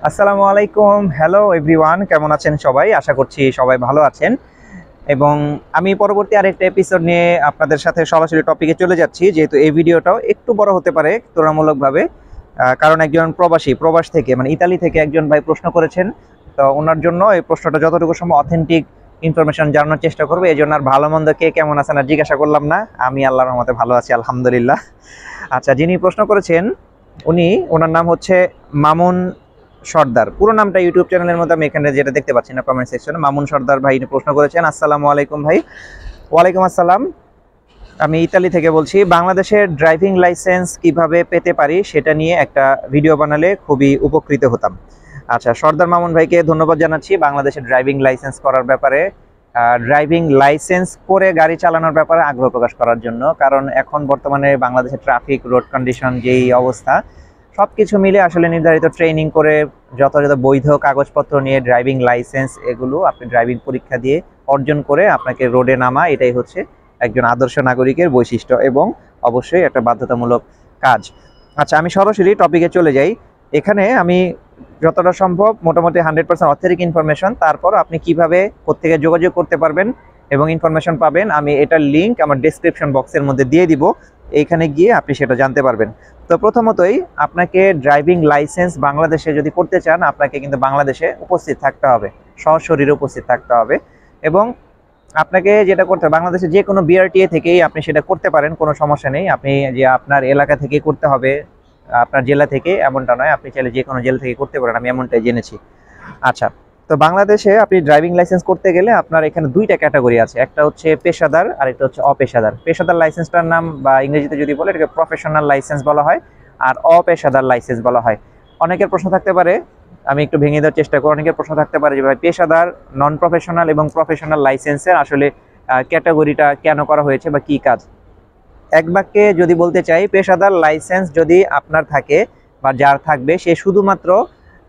আসসালামু আলাইকুম। Hello everyone, কেমন আছেন সবাই? আশা করছি সবাই ভালো আছেন। এবং আমি পরবর্তী আরেকটা এপিসোড নিয়ে আপনাদের সাথে সরাসরি টপিকে চলে যাচ্ছি, যেহেতু এই ভিডিওটাও একটু বড় হতে পারে তুলনামূলকভাবে। কারণ একজন প্রবাস থেকে মানে ইতালি থেকে একজন ভাই প্রশ্ন করেছেন। তো ওনার জন্য এই প্রশ্নটা যতটুকু সম্ভব অথেন্টিক ইনফরমেশন জানানোর চেষ্টা করবো। এই জন্য আর ভালো মন্দ কে কেমন আছেন আর জিজ্ঞাসা করলাম না। আমি আল্লাহর রহমতে ভালো আছি, আলহামদুলিল্লাহ। আচ্ছা, যিনি প্রশ্ন করেছেন ওনার নাম হচ্ছে মামুন সর্দার। পুরো নামটা ইউটিউব চ্যানেলের মধ্যে আমি এখানে যেটা দেখতে পাচ্ছি না কমেন্ট সেকশনে। মামুন সর্দার ভাই প্রশ্ন করেছেন। আসসালামু আলাইকুম ভাই। ওয়ালাইকুম আসসালাম। আমি ইতালি থেকে বলছি। বাংলাদেশের ড্রাইভিং লাইসেন্স কিভাবে পেতে পারি সেটা নিয়ে একটা ভিডিও বানালে খুবই উপকৃত হতাম। আচ্ছা, সর্দার মামুন ভাইকে ধন্যবাদ জানাচ্ছি বাংলাদেশের ড্রাইভিং লাইসেন্স করার ব্যাপারে, ড্রাইভিং লাইসেন্স করে গাড়ি চালানোর ব্যাপারে আগ্রহ প্রকাশ করার জন্য। কারণ এখন বর্তমানে বাংলাদেশের ট্রাফিক, রোড কন্ডিশন যেই অবস্থা, সব কিছু মিলে আসলে নির্ধারিত ট্রেনিং করে যথাযথ বৈধ কাগজপত্র নিয়ে ড্রাইভিং লাইসেন্স এগুলো আপনি ড্রাইভিং পরীক্ষা দিয়ে অর্জন করে আপনাকে রোডে নামা, এটাই হচ্ছে একজন আদর্শ নাগরিকের বৈশিষ্ট্য এবং অবশ্যই একটা বাধ্যতামূলক কাজ। আচ্ছা, আমি সরাসরি টপিকে চলে যাই। এখানে আমি যতটা সম্ভব মোটামুটি 100% অথেন্টিক ইনফরমেশন, তারপর আপনি কিভাবে কোত্থেকে যোগাযোগ করতে পারবেন এবং ইনফরমেশন পাবেন আমি এটার লিঙ্ক আমার ডেসক্রিপশন বক্সের মধ্যে দিয়ে দিব। এইখানে গিয়ে আপনি সেটা জানতে পারবেন। তো প্রথমতই আপনাকে ড্রাইভিং লাইসেন্স বাংলাদেশে যদি করতে চান, আপনাকে কিন্তু বাংলাদেশে উপস্থিত থাকতে হবে, সশরীরে উপস্থিত থাকতে হবে। এবং আপনাকে যেটা করতে হবে, বাংলাদেশে যে কোনো বিআরটিএ থেকেই আপনি সেটা করতে পারেন, কোনো সমস্যা নেই। আপনি যে আপনার এলাকা থেকে করতে হবে, আপনার জেলা থেকে এমনটা নয়, আপনি চাইলে যে কোনো জেলা থেকে করতে পারেন, আমি এমনটাই জেনেছি। আচ্ছা, তো বাংলাদেশে আপনি ড্রাইভিং লাইসেন্স করতে গেলে আপনার এখানে দুইটা ক্যাটাগরি আছে, একটা হচ্ছে পেশাদার আর একটা হচ্ছে অপেশাদার। পেশাদার লাইসেন্সটার নাম বা ইংরেজিতে যদি বলে এটাকে প্রফেশনাল লাইসেন্স বলা হয়, আর অপেশাদার লাইসেন্স বলা হয়। অনেকের প্রশ্ন থাকতে পারে, আমি একটু ভেঙে দেওয়ার চেষ্টা করি। অনেকের প্রশ্ন থাকতে পারে যে ভাই পেশাদার, নন প্রফেশনাল এবং প্রফেশনাল লাইসেন্সের আসলে ক্যাটাগরিটা কেন করা হয়েছে বা কি কাজ। এক বাক্যে যদি বলতে চাই, পেশাদার লাইসেন্স যদি আপনার থাকে বা যার থাকবে, সে শুধুমাত্র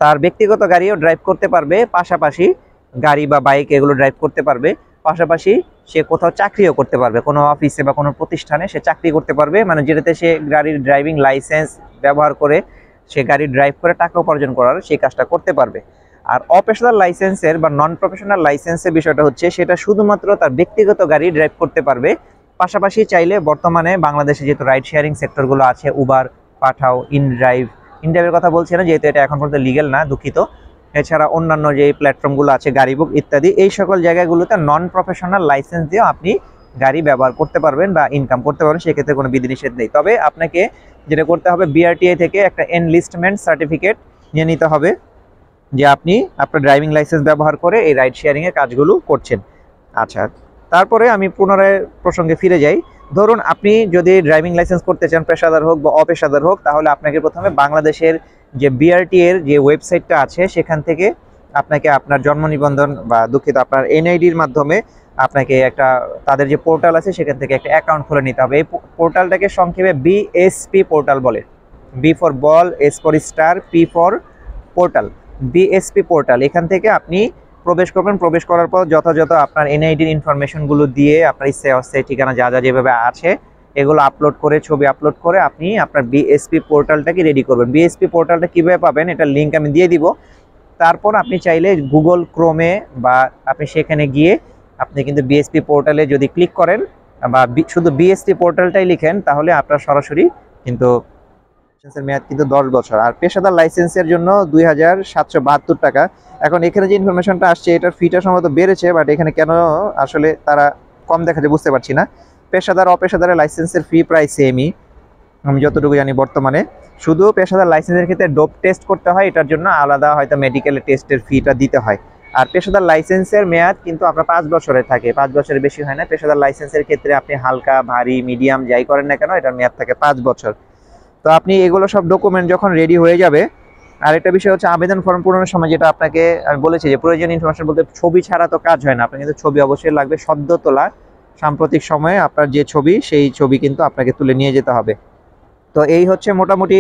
তার ব্যক্তিগত গাড়িও ড্রাইভ করতে পারবে, পাশাপাশি গাড়ি বা বাইক এগুলো ড্রাইভ করতে পারবে, পাশাপাশি সে কোথাও চাকরিও করতে পারবে, কোনো অফিসে বা কোনো প্রতিষ্ঠানে সে চাকরি করতে পারবে, মানে যেটাতে সে গাড়ির ড্রাইভিং লাইসেন্স ব্যবহার করে সে গাড়ি ড্রাইভ করে টাকা উপার্জন করার সেই কাজটা করতে পারবে। আর অপেশাদার লাইসেন্সের বা নন প্রফেশনাল লাইসেন্সের বিষয়টা হচ্ছে সেটা শুধুমাত্র তার ব্যক্তিগত গাড়ি ড্রাইভ করতে পারবে, পাশাপাশি চাইলে বর্তমানে বাংলাদেশে যেহেতু রাইড শেয়ারিং সেক্টরগুলো আছে, উবার, পাঠাও, ইনড্রাইভের কথা বলছি না যেহেতু এটা এখন পর্যন্ত লিগেল না, দুঃখিত। এছাড়া অন্যান্য যে প্ল্যাটফর্মগুলো আছে, গাড়ি বুক ইত্যাদি, এই সকল জায়গাগুলোতে নন প্রফেশনাল লাইসেন্স দিয়েও আপনি গাড়ি ব্যবহার করতে পারবেন বা ইনকাম করতে পারবেন, সেক্ষেত্রে কোনো বিধিনিষেধ নেই। তবে আপনাকে যেটা করতে হবে, বিআরটিআই থেকে একটা এনলিস্টমেন্ট সার্টিফিকেট নিয়ে নিতে হবে যে আপনি আপনার ড্রাইভিং লাইসেন্স ব্যবহার করে এই রাইড শেয়ারিংয়ের কাজগুলো করছেন। আচ্ছা, তারপরে আমি পুনরায় প্রসঙ্গে ফিরে যাই। ধরুন আপনি যদি ড্রাইভিং লাইসেন্স করতে চান, পেশাদার হোক বা অপেশাদার হোক, তাহলে আপনাকে প্রথমে বাংলাদেশের যে বিআরটি এর যে ওয়েবসাইটটা আছে সেখান থেকে আপনাকে আপনার জন্ম নিবন্ধন বা দুঃখিত আপনার এনআইডির মাধ্যমে আপনাকে একটা তাদের যে পোর্টাল আছে সেখান থেকে একটা অ্যাকাউন্ট খুলে নিতে হবে। এই পোর্টালটাকে সংক্ষেপে বিএসপি পোর্টাল বলে। B for ball, S for star, P for portal, BSP portal. এখান থেকে আপনি প্রবেশ করবেন। প্রবেশ করার পর যথাযথ আপনার এনআইডির ইনফরমেশনগুলো দিয়ে আপনার ইচ্ছে অস্থায়ী ঠিকানা যা যা যেভাবে আছে এগুলো আপলোড করে, ছবি আপলোড করে আপনি আপনার বিএসপি পোর্টালটাকে রেডি করবেন। বিএসপি পোর্টালটা কীভাবে পাবেন এটার লিঙ্ক আমি দিয়ে দিব। তারপর আপনি চাইলে গুগল ক্রোমে বা আপনি সেখানে গিয়ে আপনি কিন্তু বিএসপি পোর্টালে যদি ক্লিক করেন বা শুধু বিএসপি পোর্টালটাই লিখেন, তাহলে আপনার সরাসরি কিন্তু লাইসেন্সের মেয়াদ কিন্তু 10 বছর। আর পেশাদার লাইসেন্সের জন্য 2772 টাকা। এখন এখানে যে ইনফরমেশনটা আসছে এটার ফিটা সম্ভবত বেড়েছে, বাট এখানে কেন আসলে তারা কম দেখাচ্ছে বুঝতে পারছি না। পেশাদার অপেশাদারের লাইসেন্সের ফি প্রায় সেমই আমি যতটুকু জানি বর্তমানে। শুধু পেশাদার লাইসেন্সের ক্ষেত্রে ডোপ টেস্ট করতে হয়, এটার জন্য আলাদা হয়তো মেডিকেল টেস্টের ফিটা দিতে হয়। আর পেশাদার লাইসেন্সের মেয়াদ কিন্তু আপনার 5 বছরের থাকে, 5 বছরের বেশি হয় না। পেশাদার লাইসেন্সের ক্ষেত্রে আপনি হালকা, ভারী, মিডিয়াম যাই করেন না কেন, এটার মেয়াদ থাকে 5 বছর। তো আপনি এগুলো সব ডকুমেন্ট যখন রেডি হয়ে যাবে, আর একটা বিষয় হচ্ছে আবেদন ফর্ম পূরণের সময় যেটা আপনাকে আমি বলেছি যে প্রয়োজনীয় ইনফরমেশন বলতে ছবি ছাড়া তো কাজ হয় না, আপনার কিন্তু ছবি অবশ্যই লাগবে, সদ্য তোলা সাম্প্রতিক সময়ে আপনার যে ছবি সেই ছবি কিন্তু আপনাকে তুলে নিয়ে যেতে হবে। তো এই হচ্ছে মোটামুটি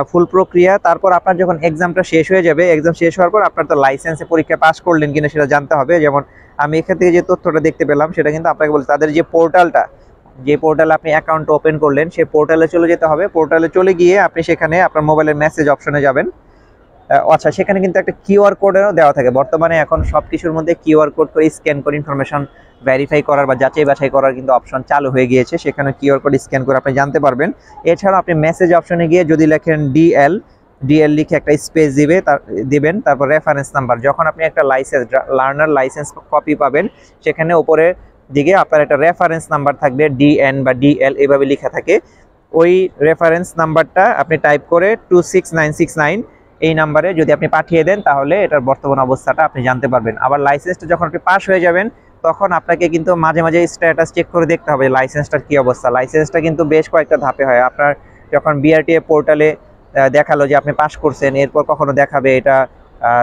ফুল প্রক্রিয়া। তারপর আপনার যখন এক্সামটা শেষ হয়ে যাবে, এক্সাম শেষ হওয়ার পর আপনার তো লাইসেন্সে পরীক্ষা পাস করলেন কিনা সেটা জানতে হবে। যেমন আমি এখান থেকে যে তথ্যটা দেখতে পেলাম সেটা কিন্তু আপনাকে বলছি, তাদের যে পোর্টালটা, যে পোর্টালে আপনি অ্যাকাউন্ট ওপেন করলেন সেই পোর্টালে চলে যেতে হবে। পোর্টালে চলে গিয়ে আপনি সেখানে আপনার মোবাইলের মেসেজ অপশনে যাবেন। আচ্ছা, সেখানে কিন্তু একটা কিউআর কোডও দেওয়া থাকে। বর্তমানে এখন সবকিছুর মধ্যে কিউআর কোড করে স্ক্যান করে ইনফরমেশন ভেরিফাই করার বা যাচাই বাছাই করার কিন্তু অপশন চালু হয়ে গিয়েছে। সেখানে কিউআর কোড স্ক্যান করে আপনি জানতে পারবেন। এছাড়াও আপনি মেসেজ অপশনে গিয়ে যদি লেখেন ডিএল লিখে একটা স্পেস দিবেন, তারপর রেফারেন্স নাম্বার। যখন আপনি একটা লার্নার লাইসেন্স কপি পাবেন, সেখানে উপরে দিকে আপনার একটা রেফারেন্স নাম্বার থাকবে, ডিএন বা ডিএল এভাবে লেখা থাকে। ওই রেফারেন্স নাম্বারটা আপনি টাইপ করে 26969 এই নাম্বারে যদি আপনি পাঠিয়ে দেন, তাহলে এটার বর্তমান অবস্থাটা আপনি জানতে পারবেন। আবার লাইসেন্সটা যখন আপনি পাস হয়ে যাবেন, তখন আপনাকে কিন্তু মাঝে মাঝে স্ট্যাটাস চেক করে দেখতে হবে লাইসেন্সটার কি অবস্থা। লাইসেন্সটা কিন্তু বেশ কয়েকটা ধাপে হয়। আপনার যখন বিআরটিএ পোর্টালে দেখালো যে আপনি পাস করছেন, এরপর কখনো দেখাবে এটা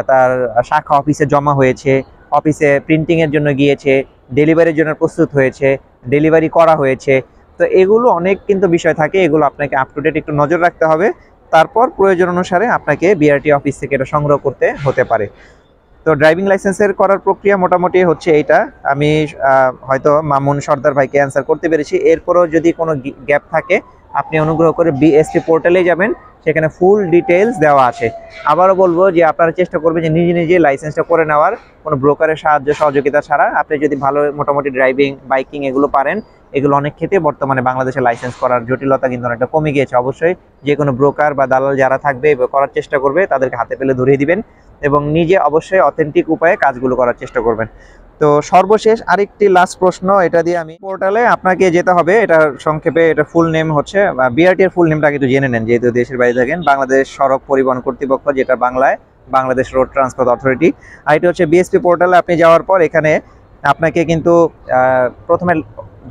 তার শাখা অফিসে জমা হয়েছে, অফিসে প্রিন্টিংয়ের জন্য গিয়েছে, ডেলিভারির জন্য প্রস্তুত হয়েছে, ডেলিভারি করা হয়েছে। তো এগুলো অনেক কিন্তু বিষয় থাকে, এগুলো আপনাকে আপ টু ডেট একটু নজর রাখতে হবে। তারপর প্রয়োজন অনুসারে আপনাকে বিআরটি অফিস থেকে এটা সংগ্রহ করতে হতে পারে। তো ড্রাইভিং লাইসেন্সের করার প্রক্রিয়া মোটামুটি হচ্ছে এইটা। আমি হয়তো মামুন সর্দার ভাইকে অ্যান্সার করতে পেরেছি। এরপরও যদি কোনো গ্যাপ থাকে, আপনি অনুগ্রহ করে বিএসপি পোর্টালে যাবেন, সেখানে ফুল ডিটেলস দেওয়া আছে। আবারও বলবো যে আপনারা চেষ্টা করবেন যে নিজে নিজে লাইসেন্সটা করে নেওয়ার, কোনো ব্রোকারের সাহায্য সহযোগিতা ছাড়া। আপনি যদি ভালো মোটামুটি ড্রাইভিং বাইকিং এগুলো পারেন, এগুলো অনেক ক্ষেত্রে বর্তমানে বাংলাদেশে লাইসেন্স করার জটিলতা কিন্তু অনেকটা কমে গিয়েছে। অবশ্যই যে কোনো ব্রোকার বা দালাল যারা থাকবে করার চেষ্টা করবে, তাদেরকে হাতে পেলে ধরিয়ে দিবেন এবং নিজে অবশ্যই অথেন্টিক উপায়ে কাজগুলো করার চেষ্টা করবেন। তো সর্বশেষ আরেকটি লাস্ট প্রশ্ন, এটা দিয়ে আমি পোর্টালে আপনাকে যেতে হবে। এটা সংক্ষেপে এটা ফুল নেম হচ্ছে, বিআরটি এর ফুল নেমটা কিন্তু জেনে নেন যেহেতু দেশের বাইরে থাকেন। বাংলাদেশ সড়ক পরিবহন কর্তৃপক্ষ, যেটা বাংলায় বাংলাদেশ রোড ট্রান্সপোর্ট অথরিটি। আর এটা হচ্ছে বিএসপি পোর্টালে আপনি যাওয়ার পর এখানে আপনাকে কিন্তু প্রথমে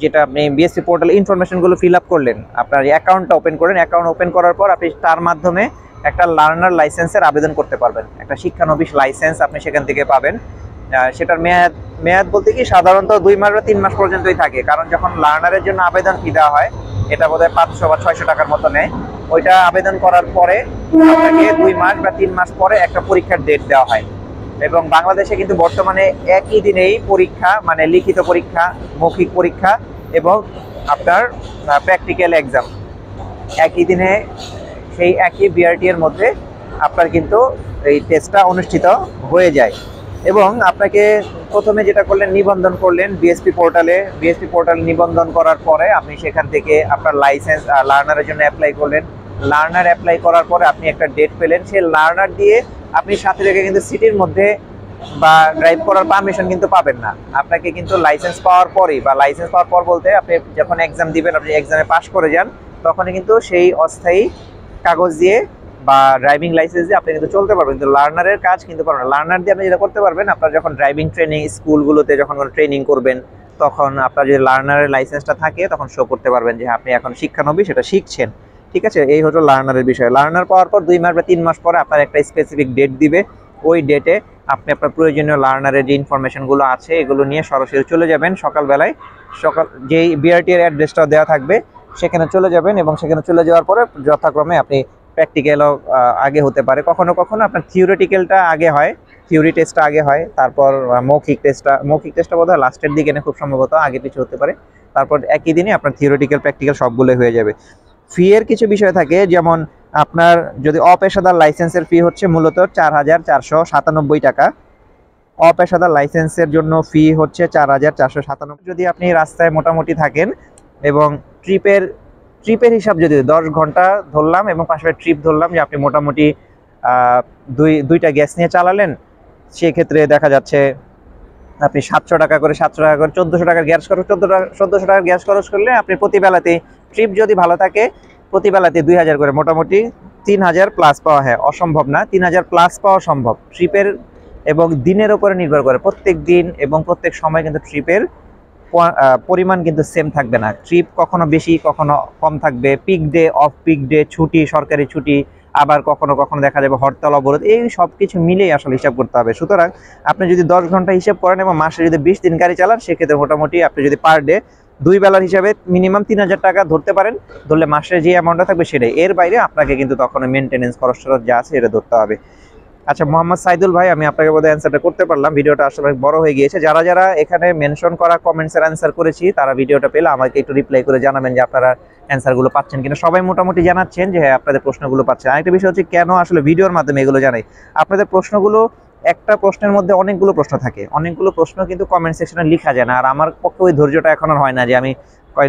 যেটা আপনি বিএসপি পোর্টাল ইনফরমেশনগুলো ফিল আপ করলেন, আপনার অ্যাকাউন্টটা ওপেন করেন। অ্যাকাউন্ট ওপেন করার পর আপনি তার মাধ্যমে একটা লার্নার লাইসেন্সের আবেদন করতে পারবেন। একটা শিক্ষানবিশ লাইসেন্স আপনি সেখান থেকে পাবেন। সেটার মেয়াদ বলতে কি সাধারণত 2 মাস বা 3 মাস পর্যন্তই থাকে। কারণ যখন লার্নারের জন্য আবেদন ফি দেওয়া হয়, এটা বোধহয় 500 বা 600 টাকার মতো নেয়। ওইটা আবেদন করার পরে আপনাকে 2 মাস বা 3 মাস পরে একটা পরীক্ষার ডেট দেওয়া হয়। এবং বাংলাদেশে কিন্তু বর্তমানে একই দিনেই পরীক্ষা, মানে লিখিত পরীক্ষা, মৌখিক পরীক্ষা এবং আপনার প্র্যাকটিক্যাল এক্সাম একই দিনে, সেই একই বিআরটি এর মধ্যে আপনার কিন্তু এই টেস্টটা অনুষ্ঠিত হয়ে যায়। এবং আপনাকে প্রথমে যেটা করলেন, নিবন্ধন করলেন বিএসপি পোর্টালে নিবন্ধন করার পরে আপনি সেখান থেকে আপনার লাইসেন্স লার্নারের জন্য অ্যাপ্লাই করলেন। লার্নার অ্যাপ্লাই করার পরে আপনি একটা ডেট পেলেন। সেই লার্নার দিয়ে আপনি সাথে রেখে কিন্তু সিটির মধ্যে বা ড্রাইভ করার পারমিশন কিন্তু পাবেন না। আপনাকে কিন্তু লাইসেন্স পাওয়ার পরেই, বা লাইসেন্স পাওয়ার পর বলতে আপনি যখন এক্সাম দিবেন, আপনি এক্সামে পাস করে যান, তখনই কিন্তু সেই অস্থায়ী কাগজ দিয়ে বা ড্রাইভিং লাইসেন্স দিয়ে আপনি কিন্তু চলতে পারবেন। কিন্তু লার্নারের কাজ কিন্তু পারবেন না। লার্নার দিয়ে আপনি যেটা করতে পারবেন, আপনার যখন ড্রাইভিং ট্রেনিং স্কুলগুলোতে যখন ট্রেনিং করবেন, তখন আপনার যদি লার্নারের লাইসেন্সটা থাকে, তখন শো করতে পারবেন যে আপনি এখন শিক্ষানবিশ, সেটা শিখছেন। ঠিক আছে, এই হলো লার্নারের বিষয়। লার্নার পাওয়ার পর 2 মাস বা 3 মাস পরে আপনার একটা স্পেসিফিক ডেট দিবে। ওই ডেটে আপনি আপনার প্রয়োজনীয় লার্নারের যে ইনফরমেশনগুলো আছে, এগুলো নিয়ে সরাসরি চলে যাবেন। সকালবেলায় যেই বিআরটি এর অ্যাড্রেসটাও দেওয়া থাকবে, সেখানে চলে যাবেন। এবং সেখানে চলে যাওয়ার পরে যথাক্রমে আপনি প্র্যাকটিক্যালও আগে হতে পারে, কখনো কখনো আপনার থিওরিটিক্যালটা আগে হয়, থিওরি টেস্টটা আগে হয়, তারপর মৌখিক টেস্টটা বোধহয় লাস্টের দিকে না, খুব সম্ভবত আগে পিছু হতে পারে। তারপর একই দিনে আপনার থিওরিটিক্যাল প্র্যাকটিক্যাল সবগুলো হয়ে যাবে। ফি এর কিছু বিষয় থাকে, যেমন আপনার যদি অপেশাদার লাইসেন্সের ফি হচ্ছে মূলত 4497 টাকা। অপেশাদার লাইসেন্সের জন্য ফি হচ্ছে 4497। যদি আপনি রাস্তায় মোটামুটি থাকেন এবং ট্রিপের হিসাব যদি 10 ঘন্টা ধরলাম এবং পাশাপাশি ট্রিপ ধরলাম, যে আপনি মোটামুটি দুইটা গ্যাস নিয়ে চালালেন, সেক্ষেত্রে দেখা যাচ্ছে আপনি 700 টাকা করে 1400 টাকার গ্যাস খরচ, 1400 টাকার গ্যাস খরচ করলে আপনি প্রতিবেলাতে, ট্রিপ যদি ভালো থাকে, প্রতিবেলাতে 2000 করে, মোটামুটি 3000 প্লাস পাওয়া হয় অসম্ভব না। 3000 প্লাস পাওয়া সম্ভব। ট্রিপের এবং দিনের উপরে নির্ভর করে, প্রত্যেক দিন এবং প্রত্যেক সময় কিন্তু ট্রিপের পরিমাণ কিন্তু সেম থাকবে না। ট্রিপ কখনো বেশি, কখনো কম থাকবে। Peak day, off peak day, ছুটি, সরকারি ছুটি, আবার কখনো কখনো দেখা যাবে হরতাল, অবরোধ, এই সব কিছু মিলেই আসলে হিসাব করতে হবে। সুতরাং আপনি যদি 10 ঘন্টা হিসাব করেন এবং মাসে যদি 20 দিন গাড়ি চালান, সেক্ষেত্রে মোটামুটি আপনি যদি পার ডে 2 বেলার হিসাবে মিনিমাম 3000 টাকা ধরতে পারেন, ধরলে মাসে যে অ্যামাউন্টটা থাকবে সেটাই। এর বাইরে আপনাকে কিন্তু তখন মেনটেনেন্স খরচ যা আছে এটা ধরতে হবে। আচ্ছা মোহাম্মদ সাইদুল ভাই, আমি আপনাকে বোধহয় অ্যান্সারটা করতে পারলাম। ভিডিওটা আসলে বড় হয়ে গিয়েছে। যারা যারা এখানে মেনশন করা কমেন্টসের অ্যান্সার করেছি, তারা ভিডিওটা পেলে আমাকে একটু রিপ্লাই করে জানাবেন যে আপনারা অ্যান্সারগুলো পাচ্ছেন কিনা। সবাই মোটামুটি জানাচ্ছেন যে হ্যাঁ আপনাদের প্রশ্নগুলো পাচ্ছেন। আরেকটা বিষয় হচ্ছে কেন আসলে ভিডিওর মাধ্যমে এগুলো জানাই, আপনাদের প্রশ্নগুলো একটা প্রশ্নের মধ্যে অনেকগুলো প্রশ্ন থাকে, অনেকগুলো প্রশ্ন কিন্তু কমেন্ট সেকশনে লেখা যায় না। আর আমার পক্ষে ওই ধৈর্যটা এখন আর হয় না যে আমি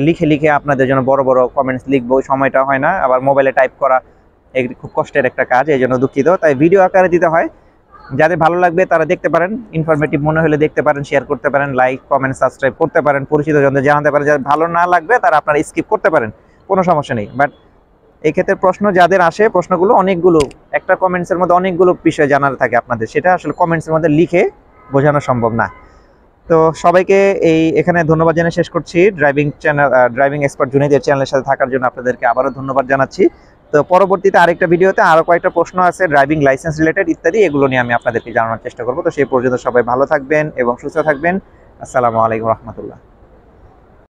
লিখে লিখে আপনাদের জন্য বড় বড় কমেন্টস লিখবো, ওই সময়টা হয় না। আবার মোবাইলে টাইপ করা খুব কষ্টের একটা কাজ, এই জন্য দুঃখিত। তাই ভিডিও আকারে দিতে হয়। যাদের ভালো লাগবে তারা দেখতে পারেন, ইনফরমেটিভ মনে হলে দেখতে পারেন, শেয়ার করতে পারেন, লাইক কমেন্ট সাবস্ক্রাইব করতে পারেন, পরিচিত জনদের জানাতে পারেন। যাদের ভালো না লাগবে তারা আপনারা স্কিপ করতে পারেন, কোনো সমস্যা নেই। বাট এই ক্ষেত্রে প্রশ্ন যাদের আসে, প্রশ্নগুলো অনেকগুলো, একটা কমেন্টসের মধ্যে অনেকগুলো বিষয় জানার থাকে আপনাদের, সেটা আসলে কমেন্টসের মধ্যে লিখে বোঝানো সম্ভব না। তো সবাইকে এখানে ধন্যবাদ জানিয়ে শেষ করছি। ড্রাইভিং এক্সপার্ট জুনাইদের চ্যানেলের সাথে থাকার জন্য আপনাদেরকে আবারও ধন্যবাদ জানাচ্ছি। তো পরবর্তীতে আরেকটা ভিডিওতে আরো কয়েকটা প্রশ্ন আছে ড্রাইভিং লাইসেন্স রিলেটেড ইত্যাদি, এগুলো নিয়ে আমি আপনাদেরকে জানানোর চেষ্টা করব। তো সেই পর্যন্ত সবাই ভালো থাকবেন এবং সুস্থ থাকবেন। আসসালামু আলাইকুম রহমতুল্লাহ।